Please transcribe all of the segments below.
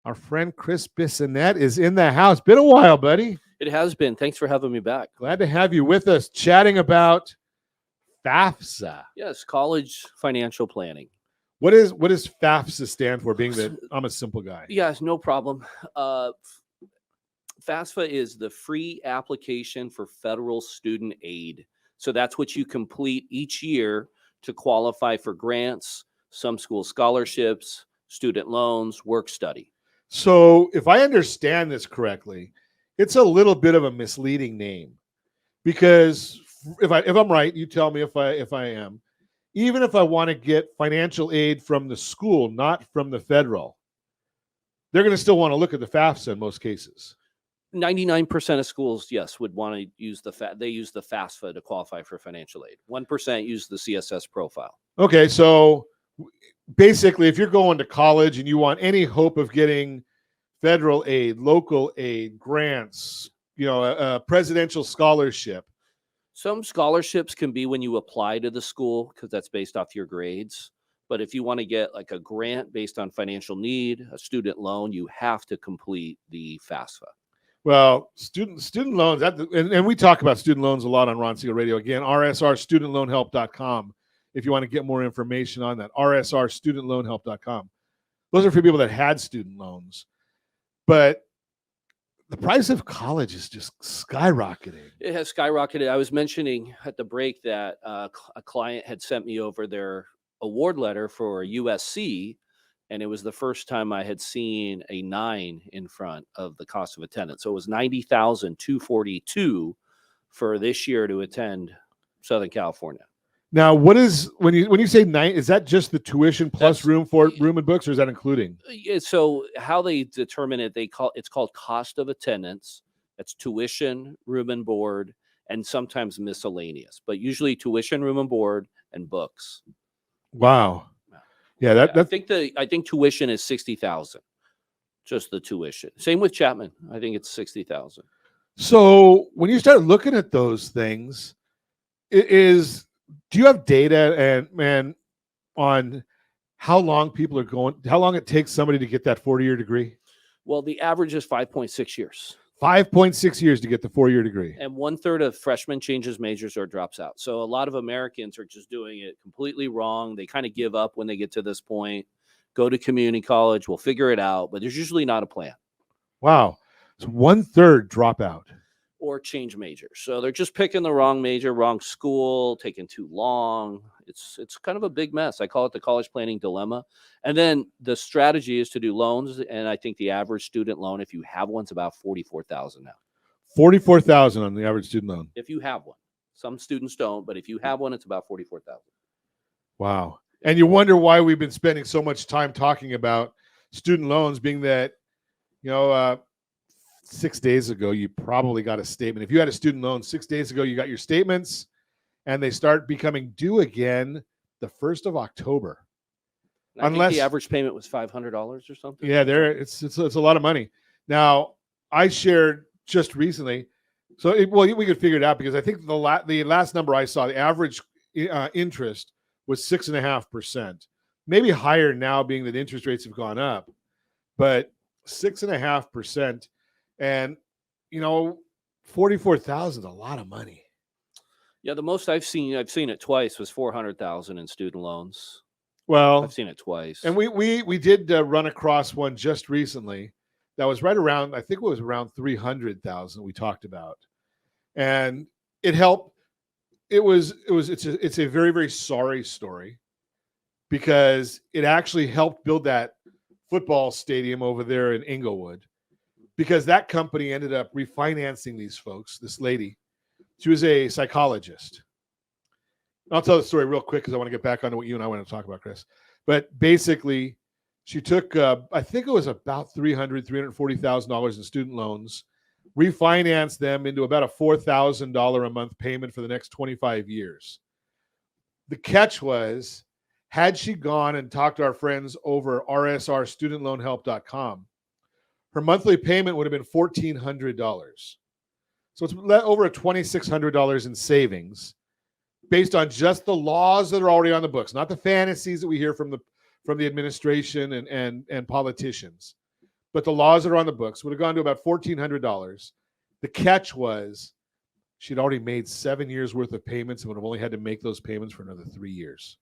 Our friend Chris Bissonnette is in the house. Been a while, buddy. It has been. Thanks for having me back. Glad to have you with us, chatting about FAFSA. Yes, college financial planning. What does FAFSA stand for? Being that I'm a simple guy. Yes, no problem. FAFSA is the free application for federal student aid. So that's what you complete each year to qualify for grants, some school scholarships, student loans, work study. So if I understand this correctly, it's a little bit of a misleading name, because if I'm right, you tell me if I am. Even if I want to get financial aid from the school, not from the federal, they're going to still want to look at the FAFSA in most cases. 99% of schools, yes, would want to use they use the FAFSA to qualify for financial aid. 1% use the CSS profile. Okay, so basically, if you're going to college and you want any hope of getting federal aid, local aid, grants, a presidential scholarship. Some scholarships can be when you apply to the school, because that's based off your grades. But if you want to get like a grant based on financial need, a student loan, you have to complete the FAFSA. Well, student loans, and we talk about student loans a lot on Ron Siegel Radio. Again, rsrstudentloanhelp.com if you want to get more information on that, rsrstudentloanhelp.com. Those are for people that had student loans. But the price of college is just skyrocketing. It has skyrocketed. I was mentioning at the break that a client had sent me over their award letter for USC, and it was the first time I had seen a 9 in front of the cost of attendance. So it was $90,242 for this year to attend Southern California. Now, what is when you say 9? Is that just the tuition plus room and books, or is that including? So how they determine it, it's called cost of attendance. That's tuition, room and board, and sometimes miscellaneous, but usually tuition, room and board, and books. Wow. Yeah, I think tuition is $60,000, just the tuition. Same with Chapman. I think it's $60,000. So when you start looking at those things, do you have data and on how long it takes somebody to get that 4-year degree? Well, the average is 5.6 years. 5.6 years to get the 4-year degree. And 1/3 of freshmen changes majors or drops out. So a lot of Americans are just doing it completely wrong. They kind of give up when they get to this point. Go to community college. We'll figure it out. But there's usually not a plan. Wow. So 1/3 drop out. Or change majors. So they're just picking the wrong major, wrong school, taking too long. It's kind of a big mess. I call it the college planning dilemma. And then the strategy is to do loans. And I think the average student loan, if you have one, is about $44,000 now. $44,000 on the average student loan. If you have one. Some students don't, but if you have one, it's about $44,000. Wow. And you wonder why we've been spending so much time talking about student loans, being that, 6 days ago, you probably got a statement. If you had a student loan 6 days ago, you got your statements, and they start becoming due again the 1st of October. I think the average payment was $500 or something. Yeah, it's a lot of money. Now, I shared just recently, we could figure it out, because I think the last number I saw, the average interest was 6.5%. Maybe higher now, being that interest rates have gone up, but 6.5%. And, $44,000 is a lot of money. Yeah, the most I've seen it twice, was $400,000 in student loans. Well, I've seen it twice. And we did run across one just recently that was right around, I think it was around $300,000 we talked about. And it helped. It's a very, very sorry story, because it actually helped build that football stadium over there in Inglewood. Because that company ended up refinancing these folks, this lady. She was a psychologist. I'll tell the story real quick, because I want to get back onto what you and I want to talk about, Chris. But basically, she took, I think it was about $340,000 in student loans, refinanced them into about a $4,000 a month payment for the next 25 years. The catch was, had she gone and talked to our friends over rsrstudentloanhelp.com, her monthly payment would have been $1,400. So it's over $2,600 in savings, based on just the laws that are already on the books, not the fantasies that we hear from the administration and politicians. but the laws that are on the books would have gone to about $1,400. The catch was she'd already made 7 years worth of payments and would have only had to make those payments for another 3 years.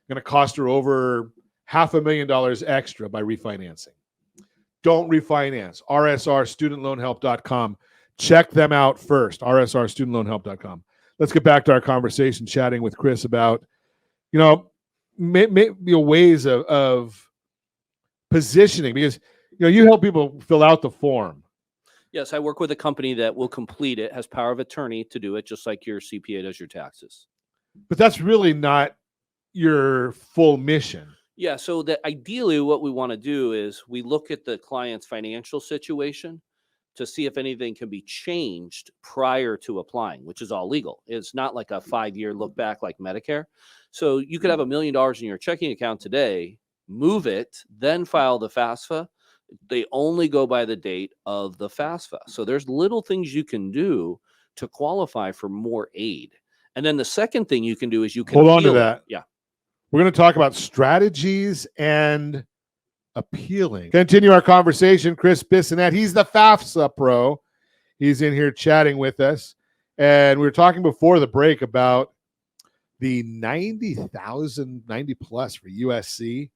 Going to cost her over $500,000 extra by refinancing. Don't refinance. rsrstudentloanhelp.com. Check them out first. rsrstudentloanhelp.com. Let's get back to our conversation, chatting with Chris about, ways of positioning, because you help people fill out the form. Yes, I work with a company that will complete it, has power of attorney to do it, just like your CPA does your taxes. But that's really not your full mission. Yeah, so that ideally what we want to do is we look at the client's financial situation to see if anything can be changed prior to applying, which is all legal. It's not like a 5-year look back like Medicare. So you could have $1 million in your checking account today, move it, then file the FAFSA. They only go by the date of the FAFSA. So there's little things you can do to qualify for more aid. And then the second thing you can do is you can hold on to appeal it. that. Yeah. We're going to talk about strategies and appealing. Continue our conversation. Chris Bissonnette, he's the FAFSA pro. He's in here chatting with us. And we were talking before the break about the 90 plus for USC.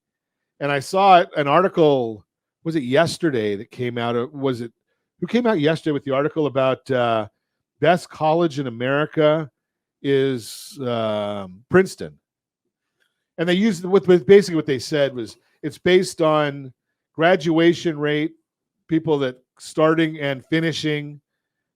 And I saw an article, was it yesterday that came out? Who came out yesterday with the article about best college in America is Princeton. And they used with basically what they said was it's based on graduation rate, people that starting and finishing.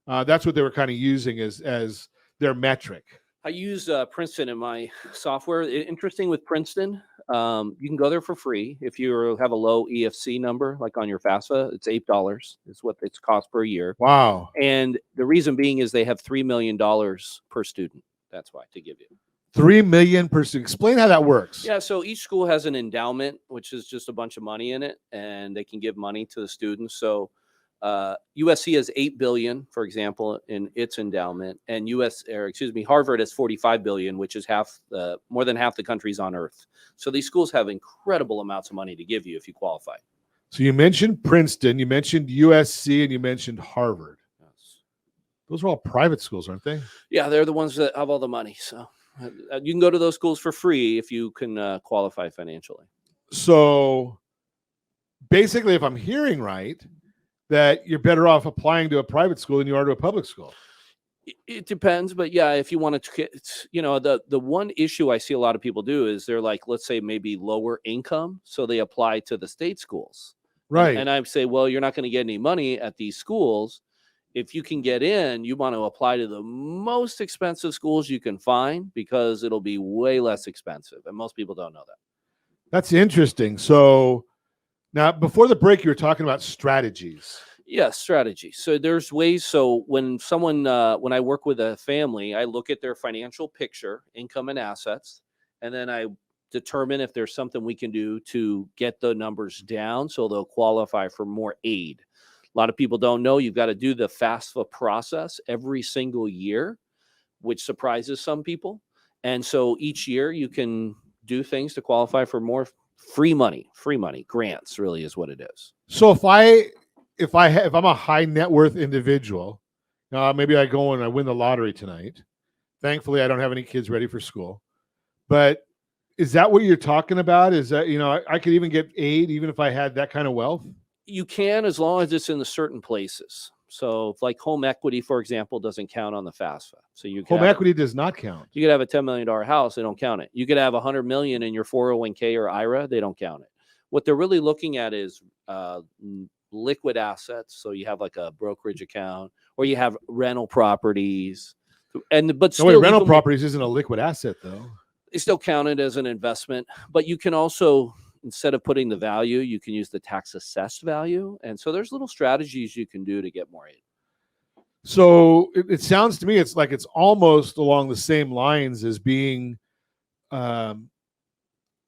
That's what they were kind of using as their metric. I use Princeton in my software. Interesting with Princeton, you can go there for free if you have a low EFC number, like on your FAFSA. It's $8 is what it's cost per year. Wow! And the reason being is they have $3 million per student. That's why, to give you. $3 million per student. Explain how that works. Yeah, so each school has an endowment, which is just a bunch of money in it, and they can give money to the students. So USC has $8 billion, for example, in its endowment, and Harvard has $45 billion, which is more than half the countries on Earth. So these schools have incredible amounts of money to give you if you qualify. So you mentioned Princeton, you mentioned USC, and you mentioned Harvard. Yes. Those are all private schools, aren't they? Yeah, they're the ones that have all the money. So you can go to those schools for free if you can qualify financially. So basically, if I'm hearing right, that you're better off applying to a private school than you are to a public school. It depends, but yeah, if you want to, the one issue I see a lot of people do is they're like, let's say maybe lower income, so they apply to the state schools. Right. And I say, well, you're not going to get any money at these schools. If you can get in, you want to apply to the most expensive schools you can find because it'll be way less expensive. And most people don't know that. That's interesting. So now, before the break, you were talking about strategies. Yes, strategy. So there's ways. So when when I work with a family, I look at their financial picture, income and assets, and then I determine if there's something we can do to get the numbers down so they'll qualify for more aid. A lot of people don't know you've got to do the FAFSA process every single year, which surprises some people. And so each year you can do things to qualify for more free money, grants really is what it is. So if I'm a high net worth individual, maybe I go and I win the lottery tonight. Thankfully, I don't have any kids ready for school. But is that what you're talking about? Is that, I could even get aid even if I had that kind of wealth? You can, as long as it's in the certain places. So like home equity, for example, doesn't count on the FAFSA. So home equity does not count. You could have a $10 million house. They don't count it. You could have $100 million in your 401k or IRA. They don't count it. What they're really looking at is liquid assets. So you have like a brokerage account or you have rental properties. But still, rental properties isn't a liquid asset though. They still count it as an investment, but you can also, instead of putting the value, you can use the tax assessed value. And so there's little strategies you can do to get more aid. So it sounds to me, it's like it's almost along the same lines as being kind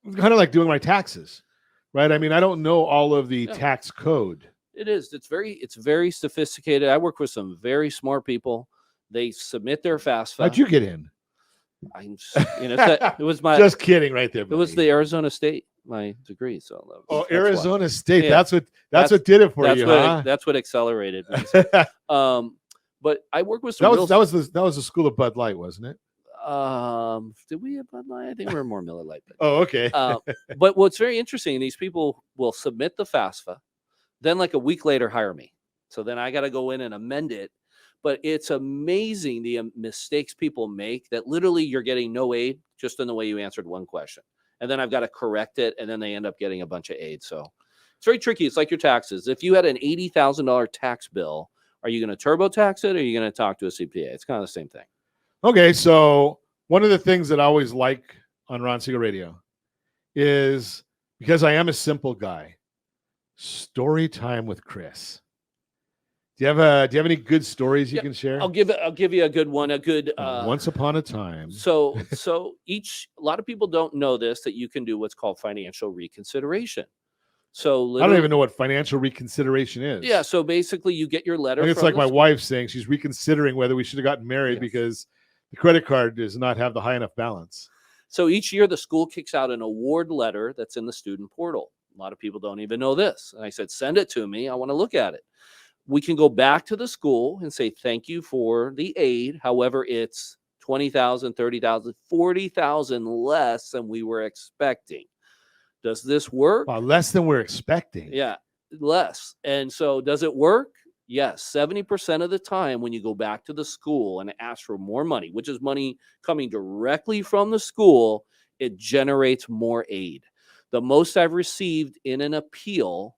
of like doing my taxes, right? I mean, I don't know all of the tax code. It is. It's very sophisticated. I work with some very smart people. They submit their FAFSA. How'd you get in? It was my just kidding right there. Buddy. It was the Arizona State. my degree. So Oh, that's why. Arizona State. Yeah. That's what did it for you, huh? That's what accelerated me. that But I work with some was the school of Bud Light, wasn't it? did we have Bud Light? I think we were more Miller Lite. Oh, okay. But what's very interesting, these people will submit the FAFSA, then like a week later hire me. So then I got to go in and amend it. But it's amazing the mistakes people make, that literally you're getting no aid just in the way you answered one question. And then I've got to correct it, and then they end up getting a bunch of aid. So it's very tricky. It's like your taxes. If you had an $80,000 tax bill, are you going to TurboTax it, or are you going to talk to a CPA? It's kind of the same thing. Okay, so one of the things that I always like on Ron Siegel Radio is, because I am a simple guy, story time with Chris. Do you have any good stories you can share? I'll give you a good one. A good Once upon a time. So a lot of people don't know this, that you can do what's called financial reconsideration. So I don't even know what financial reconsideration is. Yeah, so basically you get your letter. I think it's like my wife saying she's reconsidering whether we should have gotten married because the credit card does not have the high enough balance. So each year the school kicks out an award letter that's in the student portal. A lot of people don't even know this. And I said, send it to me. I want to look at it. We can go back to the school and say, thank you for the aid. However, it's $20,000, $30,000, $40,000 less than we were expecting. Does this work? Wow, less than we're expecting. Yeah, less. And so does it work? Yes. 70% of the time when you go back to the school and ask for more money, which is money coming directly from the school, it generates more aid. The most I've received in an appeal,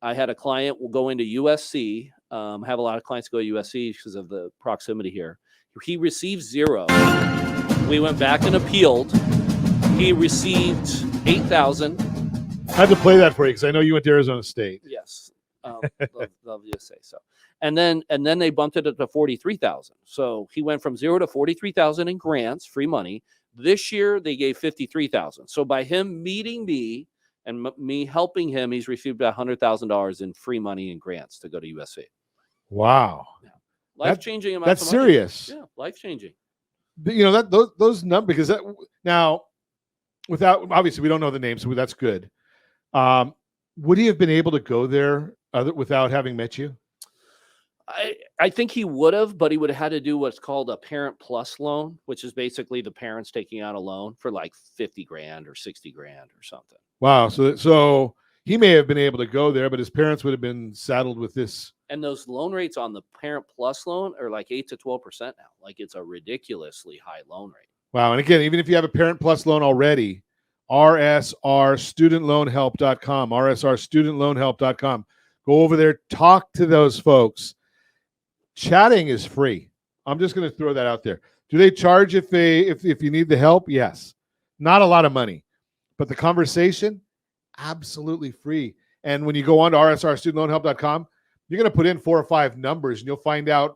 I had a client will go into USC. Have a lot of clients go to USC because of the proximity here. He received 0. We went back and appealed. He received $8,000. I had to play that for you because I know you went to Arizona State. Yes, love you to say so. And then they bumped it up to $43,000. So he went from 0 to $43,000 in grants, free money. This year they gave $53,000. So by him meeting me and me helping him, he's received $100,000 in free money and grants to go to USC. Wow, Life-changing amount. That's serious. Yeah, life-changing. You know those numbers, because now, without, obviously we don't know the name, so that's good. Would he have been able to go there without having met you? I think he would have, but he would have had to do what's called a Parent Plus loan, which is basically the parents taking out a loan for like $50,000 or $60,000 or something. Wow. So he may have been able to go there, but his parents would have been saddled with this. And those loan rates on the Parent Plus loan are like 8 to 12% now. Like, it's a ridiculously high loan rate. Wow. And again, even if you have a Parent Plus loan already, rsrstudentloanhelp.com, rsrstudentloanhelp.com. Go over there, talk to those folks. Chatting is free. I'm just going to throw that out there. Do they charge if you need the help? Yes. Not a lot of money, but the conversation, absolutely free. And when you go on to rsrstudentloanhelp.com, you're going to put in 4 or 5 numbers, and you'll find out,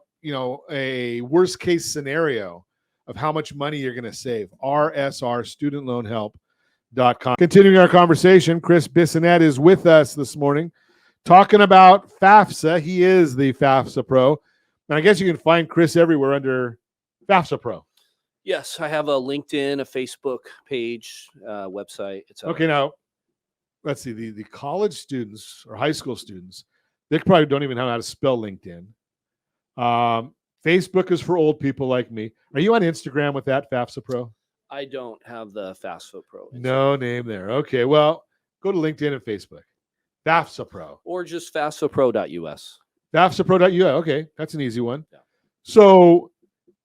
a worst case scenario of how much money you're going to save. rsrstudentloanhelp.com. Continuing our conversation, Chris Bissonnette is with us this morning talking about FAFSA. He is the FAFSA Pro. And I guess you can find Chris everywhere under FAFSA Pro. Yes, I have a LinkedIn, a Facebook page, website. Okay, now, let's see. The college students or high school students, they probably don't even know how to spell LinkedIn. Facebook is for old people like me. Are you on Instagram with that, FAFSA Pro? I don't have the FAFSA Pro. Instagram. No name there. Okay, well, go to LinkedIn and Facebook. FAFSA Pro. Or just FAFSAPro.us. FAFSAPro.us. Okay, that's an easy one. Yeah. So,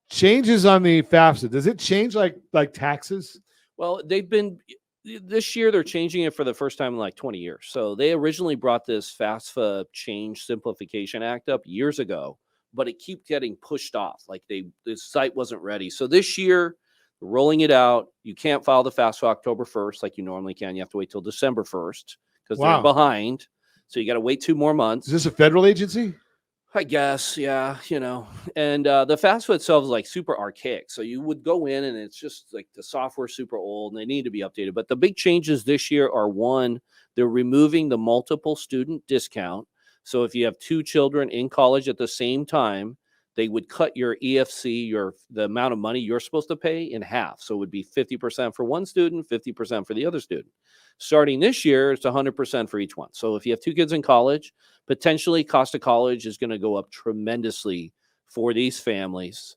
changes on the FAFSA. Does it change like taxes? Well, this year they're changing it for the first time in like 20 years. So they originally brought this FAFSA Change Simplification Act up years ago, but it keeps getting pushed off. Like the site wasn't ready. So this year, rolling it out. You can't file the FAFSA October 1st like you normally can. You have to wait till December 1st because they're behind. So you got to wait 2 more months. Is this a federal agency? I guess, yeah, and the FAFSA itself is like super archaic. So you would go in and it's just like the software's super old and they need to be updated. But the big changes this year are, one, they're removing the multiple student discount. So if you have 2 children in college at the same time, they would cut your EFC, the amount of money you're supposed to pay, in half. So it would be 50% for one student, 50% for the other student. Starting this year, it's 100% for each one. So if you have 2 kids in college, potentially cost of college is going to go up tremendously for these families.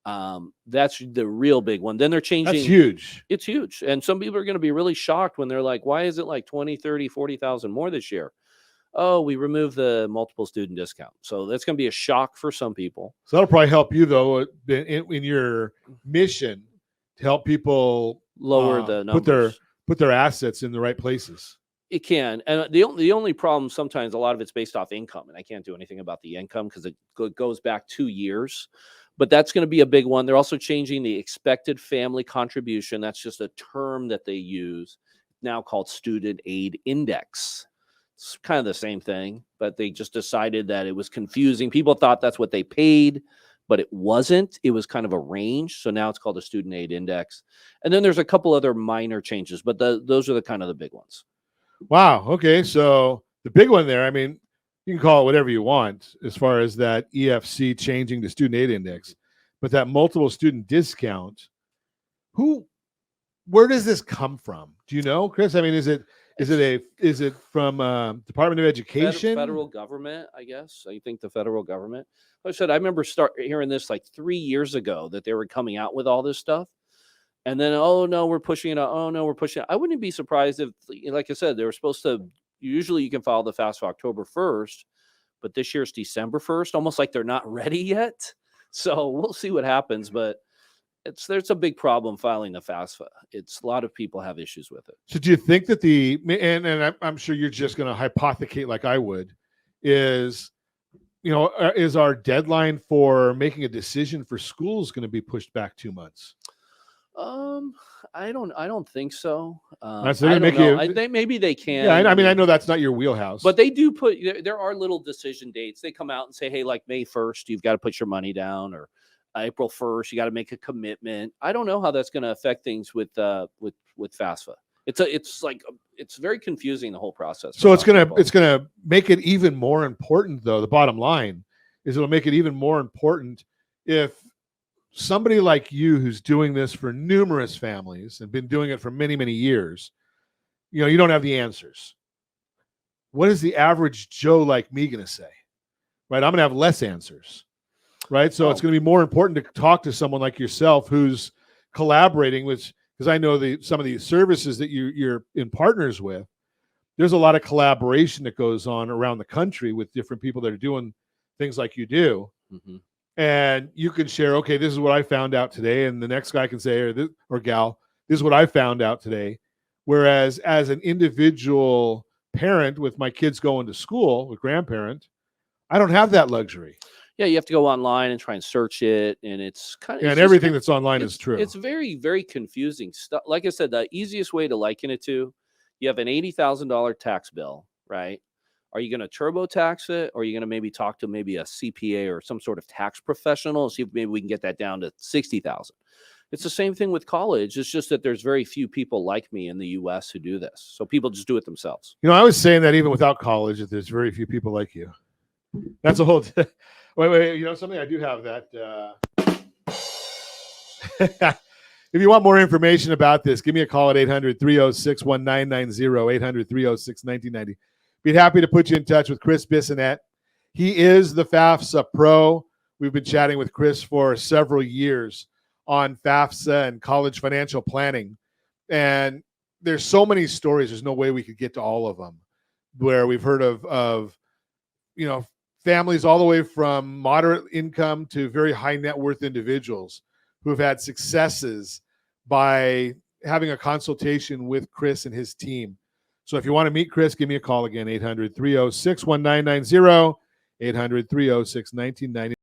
That's the real big one. Then they're changing. That's huge. It's huge. And some people are going to be really shocked when they're like, why is it like 20, 30, 40,000 more this year? Oh, we removed the multiple student discount. So that's going to be a shock for some people. So that'll probably help you, though, in your mission to help people Lower the numbers. Put their assets in the right places. It can. And the only problem, sometimes a lot of it's based off income, and I can't do anything about the income because it goes back 2 years. But that's going to be a big one. They're also changing the expected family contribution. That's just a term that they use now, called student aid index. It's kind of the same thing, but they just decided that it was confusing. People thought that's what they paid, but it wasn't. It was kind of a range. So now it's called a student aid index. And then there's a couple other minor changes, but those are the kind of the big ones. Wow. Okay. So the big one there, I mean, you can call it whatever you want as far as that EFC changing the student aid index, but that multiple student discount, where does this come from? Do you know, Chris? I mean, is it from Department of Education? Federal government, I guess. I think the federal government. Like I said, I remember hearing this like 3 years ago that they were coming out with all this stuff. And then, oh no, we're pushing it out. Oh no, we're pushing it. I wouldn't be surprised if, like I said, they were supposed to, usually you can file the FAFSA October 1st, but this year it's December 1st, almost like they're not ready yet. So we'll see what happens, but there's a big problem filing the FAFSA. A lot of people have issues with it. So do you think that and I'm sure you're just going to hypothecate like I would, is our deadline for making a decision for schools going to be pushed back 2 months? I don't think so. Maybe they can. Yeah, I mean, I know that's not your wheelhouse, but they do put. There are little decision dates. They come out and say, "Hey, like May 1st, you've got to put your money down," or April 1st, you got to make a commitment. I don't know how that's going to affect things with FAFSA. It's very confusing, the whole process. So it's gonna make it even more important, though. The bottom line is it'll make it even more important if somebody like you, who's doing this for numerous families and been doing it for many, many years, you don't have the answers. What is the average Joe like me going to say? Right? I'm going to have less answers. Right? So it's going to be more important to talk to someone like yourself who's collaborating with, because I know some of these services that you're in partners with, there's a lot of collaboration that goes on around the country with different people that are doing things like you do. Mm-hmm. And you can share, okay, this is what I found out today. And the next guy can say, or gal, this is what I found out today. Whereas as an individual parent with my kids going to school, a grandparent, I don't have that luxury. Yeah, you have to go online and try and search it. And it's kind of... and everything that's online is true. It's very, very confusing stuff. Like I said, the easiest way to liken it to, you have an $80,000 tax bill, right? Are you going to TurboTax it, or are you going to maybe talk to maybe a CPA or some sort of tax professional and see if maybe we can get that down to $60,000? It's the same thing with college. It's just that there's very few people like me in the U.S. who do this. So people just do it themselves. I was saying that even without college, that there's very few people like you. That's a whole... wait. Something I do have that... If you want more information about this, give me a call at 800-306-1990, 800-306-1990. Be happy to put you in touch with Chris Bissonnette. He is the FAFSA Pro. We've been chatting with Chris for several years on FAFSA and college financial planning. And there's so many stories, there's no way we could get to all of them, where we've heard of families all the way from moderate income to very high net worth individuals who have had successes by having a consultation with Chris and his team. So if you want to meet Chris, give me a call again, 800-306-1990, 800-306-1990.